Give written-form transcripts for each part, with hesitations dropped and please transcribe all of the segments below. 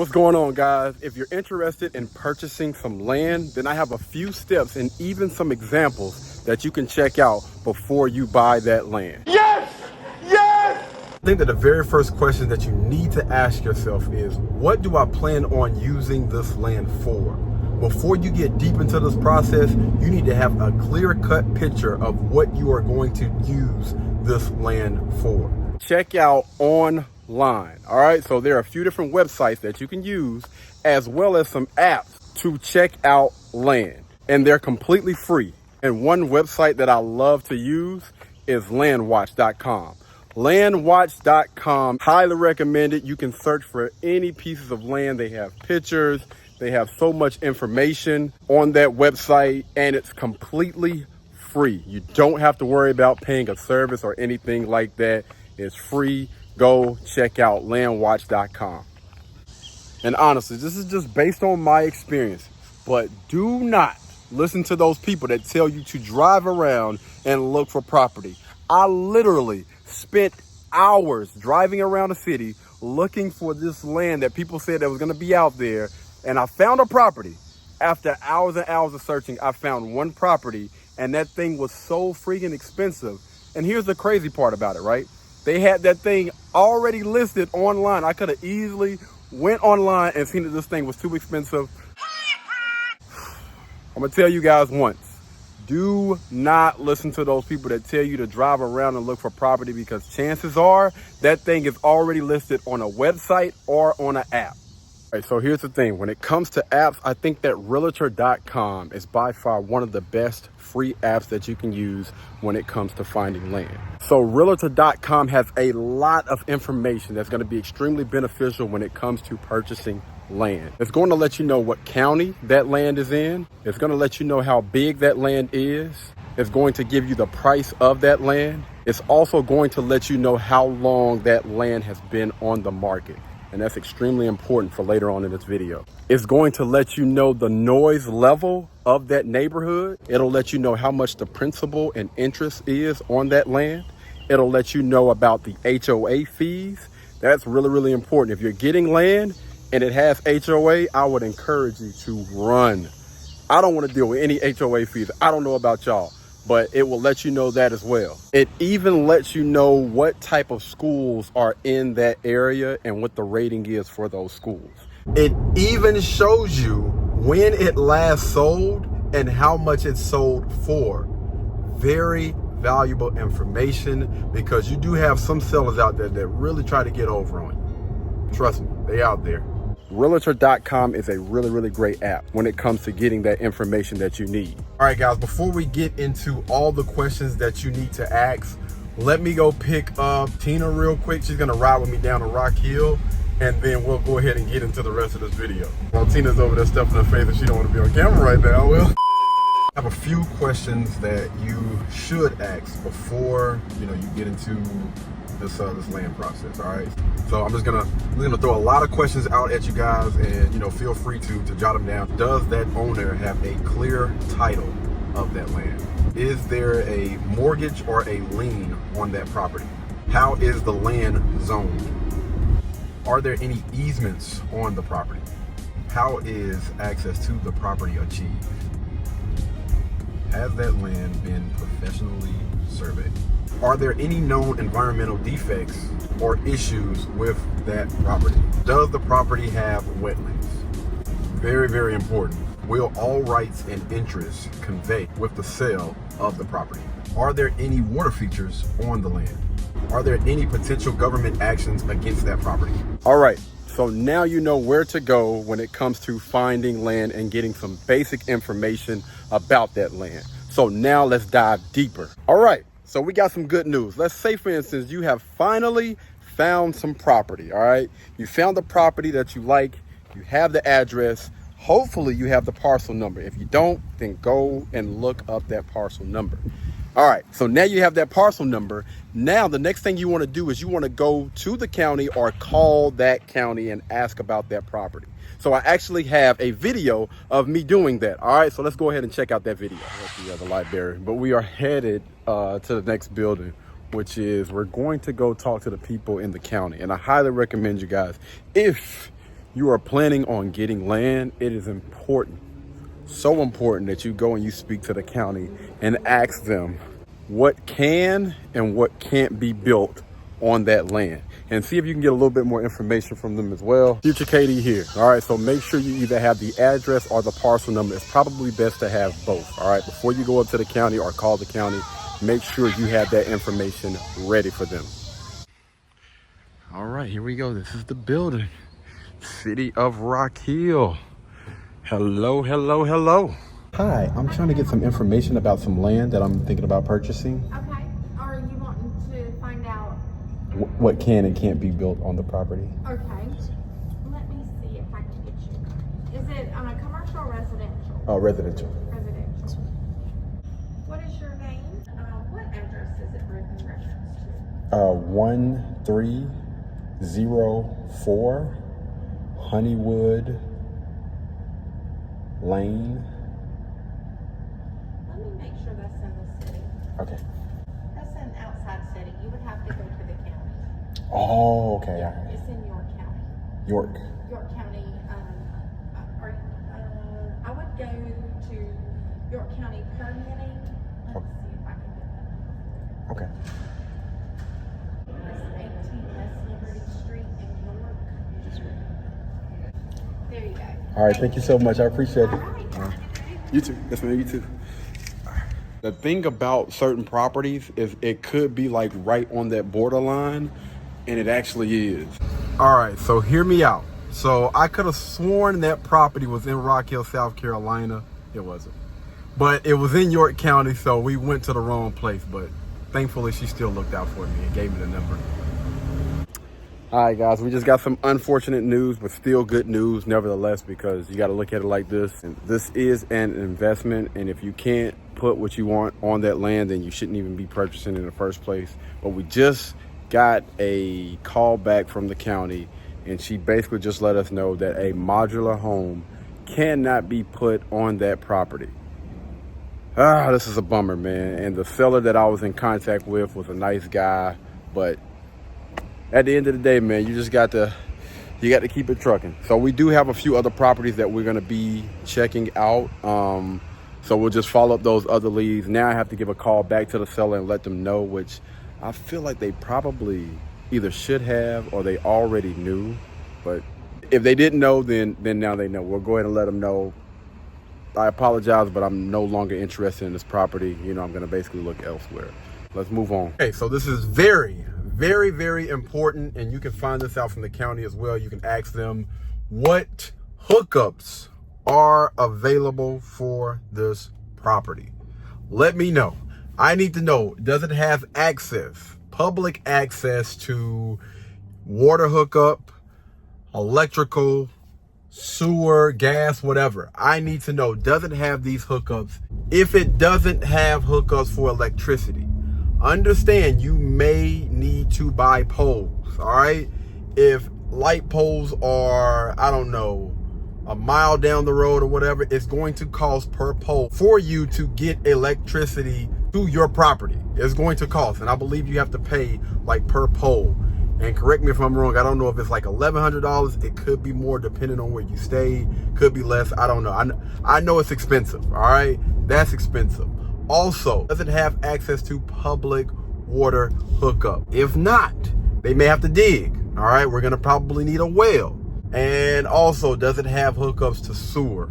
what's going on, guys? If you're interested in purchasing some land, then I have a few steps and even some examples that you can check out before you buy that land. Yes! Yes! I think that the very first question that you need to ask yourself is, what do I plan on using this land for? Before you get deep into this process, you need to have a clear-cut picture of what you are going to use this land for. Check out online. All right, so there are a few different websites that you can use, as well as some apps to check out land, and they're completely free. And one website that I love to use is landwatch.com. Landwatch.com, highly recommend it. You can search for any pieces of land. They have pictures. They have so much information on that website, and it's completely free. You don't have to worry about paying a service or anything like that. It's free. Go check out landwatch.com. And honestly, this is just based on my experience, but do not listen to those people that tell you to drive around and look for property. I literally spent hours driving around the city looking for this land that people said that was going to be out there, and I found a property. After hours and hours of searching, I found one property, and that thing was so freaking expensive. And here's the crazy part about it, right? They had that thing already listed online. I could have easily went online and seen that this thing was too expensive. I'm gonna tell you guys once, do not listen to those people that tell you to drive around and look for property, because chances are that thing is already listed on a website or on an app. All right, so here's the thing. When it comes to apps, I think that realtor.com is by far one of the best free apps that you can use when it comes to finding land. So realtor.com has a lot of information that's going to be extremely beneficial when it comes to purchasing land. It's going to let you know what county that land is in. It's going to let you know how big that land is. It's going to give you the price of that land. It's also going to let you know how long that land has been on the market. And that's extremely important for later on in this video. It's going to let you know the noise level of that neighborhood. It'll let you know how much the principal and interest is on that land. It'll let you know about the HOA fees. That's really, really important. If you're getting land and it has HOA, I would encourage you to run. I don't want to deal with any HOA fees. I don't know about y'all, but it will let you know that as well. It even lets you know what type of schools are in that area and what the rating is for those schools. It even shows you when it last sold and how much it sold for. Very valuable information, because you do have some sellers out there that really try to get over on you. Trust me, they out there. Realtor.com is a really, really great app when it comes to getting that information that you need. All right, guys, before we get into all the questions that you need to ask, let me go pick up Tina real quick. She's gonna ride with me down to Rock Hill, and then we'll go ahead and get into the rest of this video. While Tina's over there stuffing her face and she don't want to be on camera right now, well. I have a few questions that you should ask before you get into this land process. All right, so I'm gonna throw a lot of questions out at you guys, and feel free to jot them down. Does that owner have a clear title of that land? Is there a mortgage or a lien on that property? How is the land zoned? Are there any easements on the property? How is access to the property achieved? Has that land been professionally surveyed? Are there any known environmental defects or issues with that property? Does the property have wetlands? Very, very important. Will all rights and interests convey with the sale of the property? Are there any water features on the land? Are there any potential government actions against that property? All right, so now you know where to go when it comes to finding land and getting some basic information about that land. So now let's dive deeper. All right, so we got some good news. Let's say, for instance, you have finally found some property, all right? You found the property that you like, you have the address, hopefully you have the parcel number. If you don't, then go and look up that parcel number. All right, so now you have that parcel number. Now the next thing you want to do is you want to go to the county or call that county and ask about that property. So I actually have a video of me doing that. All right, so let's go ahead and check out that video. That's the library, but we are headed to the next building, which is we're going to go talk to the people in the county. And I highly recommend you guys, if you are planning on getting land, it is important, so important, that you go and you speak to the county and ask them what can and what can't be built on that land, and see if you can get a little bit more information from them as well. Future Katie here. All right, so make sure you either have the address or the parcel number. It's probably best to have both. All right, before you go up to the county or call the county, make sure you have that information ready for them. All right, here we go. This is the building. City of Rock Hill. Hello, hello, hello. Hi, I'm trying to get some information about some land that I'm thinking about purchasing. Okay. Are you wanting to find out? What can and can't be built on the property? Okay. Let me see if I can get you. Is it on a commercial or residential? Residential. Residential. What is your name? What address is it in reference to? 1304 Honeywood Lane. Let me make sure that's in the city. Okay. That's an outside city. You would have to go to the county. Oh, okay. All right. It's in York County. York. York County. I would go to York County permitting. Let's see if I can get that. Okay. That's 18 West Liberty Street in York. There you go. All right. Thank you so much. I appreciate it. All right. You too. Yes, ma'am. You too. The thing about certain properties is it could be like right on that borderline, and it actually is. All right, so hear me out. So I could have sworn that property was in Rock Hill, South Carolina. It wasn't. But it was in York County, so we went to the wrong place. But thankfully, she still looked out for me and gave me the number. All right, guys, we just got some unfortunate news, but still good news nevertheless, because you got to look at it like this. And this is an investment, and if you can't put what you want on that land, then you shouldn't even be purchasing in the first place. But we just got a call back from the county, and she basically just let us know that a modular home cannot be put on that property. This is a bummer, man. And the seller that I was in contact with was a nice guy, but at the end of the day, man, you got to keep it trucking. So we do have a few other properties that we're going to be checking out. So we'll just follow up those other leads. Now I have to give a call back to the seller and let them know, which I feel like they probably either should have or they already knew. But if they didn't know, then now they know. We'll go ahead and let them know. I apologize, but I'm no longer interested in this property. You know, I'm going to basically look elsewhere. Let's move on. Okay, so this is very, very important, and you can find this out from the county as well. You can ask them what hookups are available for this property. Let me know. I need to know, does it have access, public access to water hookup, electrical, sewer, gas, whatever? I need to know, does it have these hookups? If it doesn't have hookups for electricity, understand you may need to buy poles, all right? If light poles are, I don't know, a mile down the road or whatever, it's going to cost per pole for you to get electricity to your property. It's going to cost, and I believe you have to pay like per pole. And correct me if I'm wrong, I don't know if it's like $1,100. It could be more depending on where you stay, could be less, I don't know. I know it's expensive, all right? That's expensive. Also, does it have access to public water hookup? If not, they may have to dig, all right? We're gonna probably need a well. And also, does it have hookups to sewer?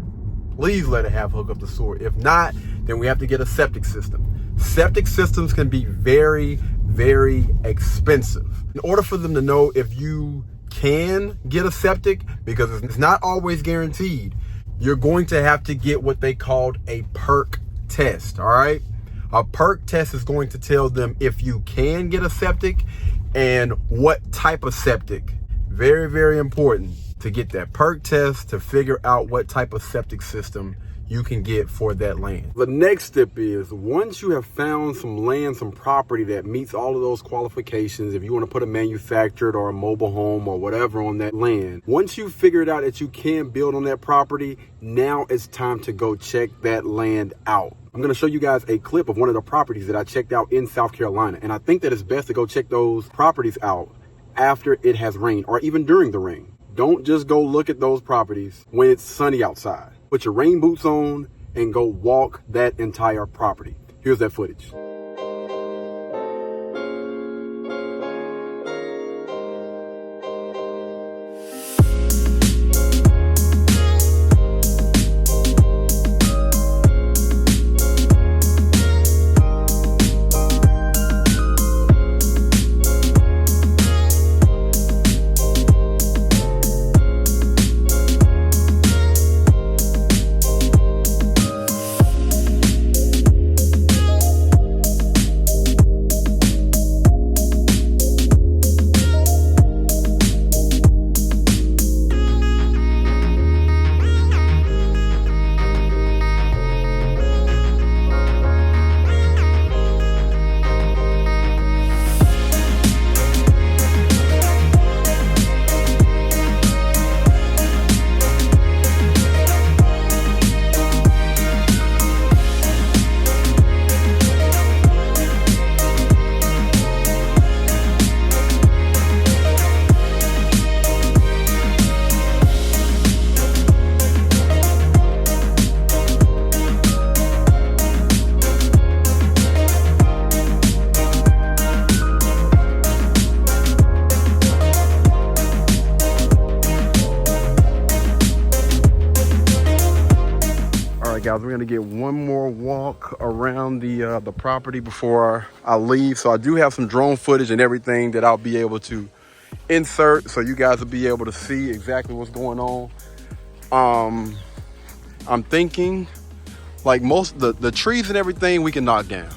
Please let it have hookup to sewer. If not, then we have to get a septic system. Septic systems can be very, very expensive. In order for them to know if you can get a septic, because it's not always guaranteed, you're going to have to get what they called a perk test, all right? A perk test is going to tell them if you can get a septic and what type of septic. Very, very important to get that perk test to figure out what type of septic system you can get for that land. The next step is, once you have found some land, some property that meets all of those qualifications, if you want to put a manufactured or a mobile home or whatever on that land, once you figured out that you can build on that property, now it's time to go check that land out. I'm going to show you guys a clip of one of the properties that I checked out in South Carolina. And I think that it's best to go check those properties out after it has rained or even during the rain. Don't just go look at those properties when it's sunny outside. Put your rain boots on and go walk that entire property. Here's that footage. Guys, we're gonna get one more walk around the property before I leave. So I do have some drone footage and everything that I'll be able to insert, so you guys will be able to see exactly what's going on. I'm thinking like most the trees and everything we can knock down.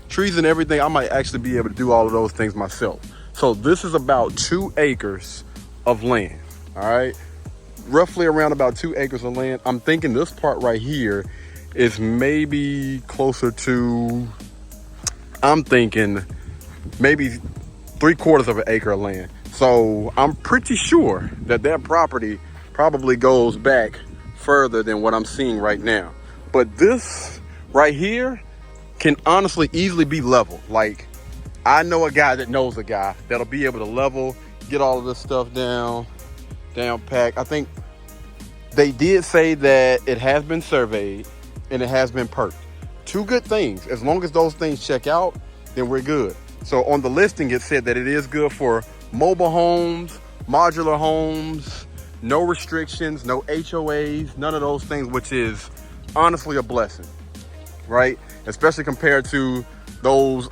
Trees and everything, I might actually be able to do all of those things myself. So this is about 2 acres of land, all right? Roughly around about 2 acres of land. I'm thinking this part right here is maybe closer to, I'm thinking maybe 3/4 of an acre of land. So I'm pretty sure that that property probably goes back further than what I'm seeing right now. But this right here can honestly easily be leveled. Like, I know a guy that knows a guy that'll be able to level, get all of this stuff down packed. I think they did say that it has been surveyed and it has been perked. 2 good things. As long as those things check out, then we're good. So on the listing, it said that it is good for mobile homes, modular homes, no restrictions, no HOAs, none of those things, which is honestly a blessing, right? Especially compared to those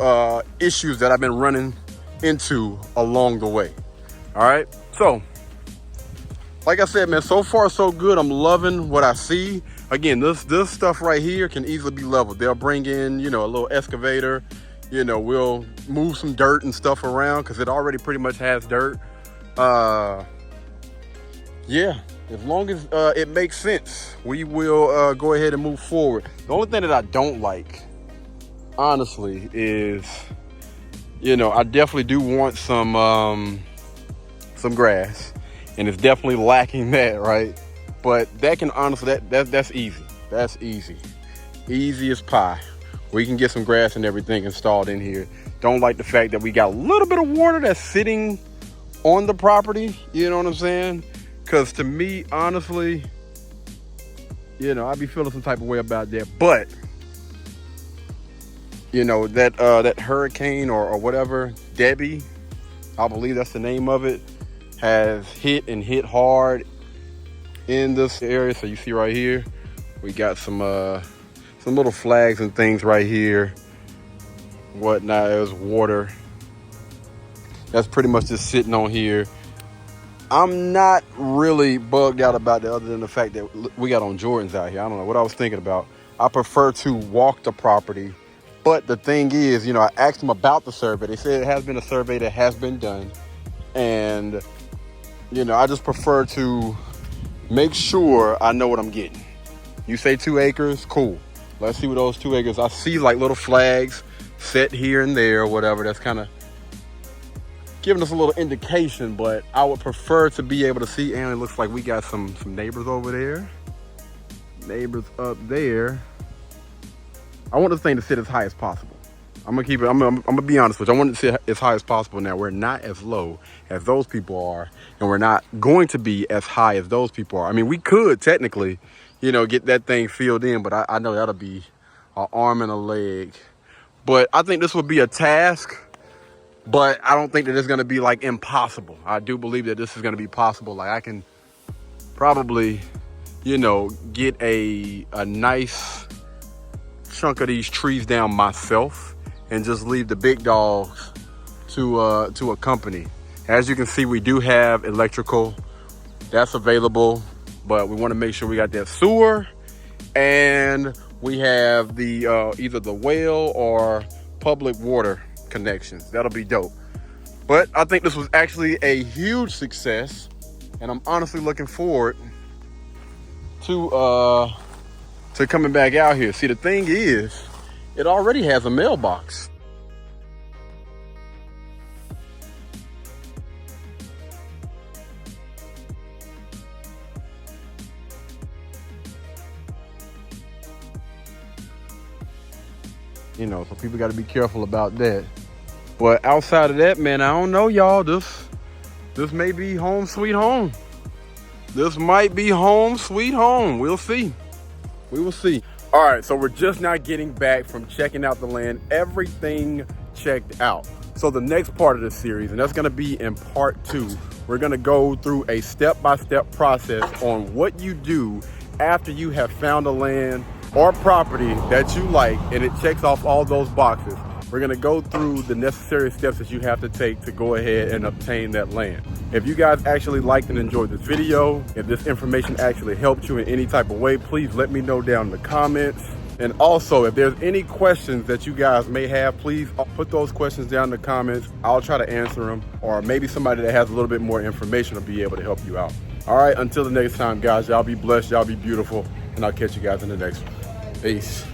issues that I've been running into along the way. All right, so like I said, man, so far so good. I'm loving what I see. Again, this stuff right here can easily be leveled. They'll bring in, you know, a little excavator. You know, we'll move some dirt and stuff around because it already pretty much has dirt. Yeah, as long as it makes sense, we will go ahead and move forward. The only thing that I don't like, honestly, is, you know, I definitely do want some grass, and it's definitely lacking that, right? But that can honestly, that's easy. That's easy. Easy as pie. We can get some grass and everything installed in here. Don't like the fact that we got a little bit of water that's sitting on the property. You know what I'm saying? Because to me, honestly, you know, I'd be feeling some type of way about that. But, you know, that hurricane or whatever, Debbie, I believe that's the name of it, has hit hard in this area. So you see right here, we got some little flags and things right here, whatnot. There's water that's pretty much just sitting on here. I'm not really bugged out about that, other than the fact that we got on Jordans out here. I don't know what I was thinking about. I prefer to walk the property, but the thing is, you know, I asked them about the survey. They said it has been a survey that has been done, and you know, I just prefer to make sure I know what I'm getting. You say 2 acres, cool. Let's see what those 2 acres. I see like little flags set here and there or whatever. That's kind of giving us a little indication, but I would prefer to be able to see. And it looks like we got some neighbors over there. Neighbors up there. I want this thing to sit as high as possible. I'm gonna keep it. I'm gonna be honest with you. I want to see as high as possible. Now we're not as low as those people are, and we're not going to be as high as those people are. I mean, we could technically, you know, get that thing filled in, but I know that'll be an arm and a leg. But I think this would be a task, but I don't think that it's gonna be like impossible. I do believe that this is gonna be possible. Like I can probably, you know, get a nice chunk of these trees down myself and just leave the big dogs to a company. As you can see, we do have electrical that's available, but we want to make sure we got that sewer, and we have the either the well or public water connections. That'll be dope. But I think this was actually a huge success, and I'm honestly looking forward to coming back out here. See, the thing is, it already has a mailbox. You know, so people got to be careful about that. But outside of that, man, I don't know, y'all. This may be home sweet home. This might be home sweet home. We'll see. We will see. All right, so we're just now getting back from checking out the land. Everything checked out. So the next part of the series, and that's gonna be in part 2, we're gonna go through a step-by-step process on what you do after you have found a land or property that you like and it checks off all those boxes. We're gonna go through the necessary steps that you have to take to go ahead and obtain that land. If you guys actually liked and enjoyed this video, if this information actually helped you in any type of way, please let me know down in the comments. And also, if there's any questions that you guys may have, please put those questions down in the comments. I'll try to answer them, or maybe somebody that has a little bit more information will be able to help you out. All right, until the next time, guys, y'all be blessed, y'all be beautiful, and I'll catch you guys in the next one. Peace.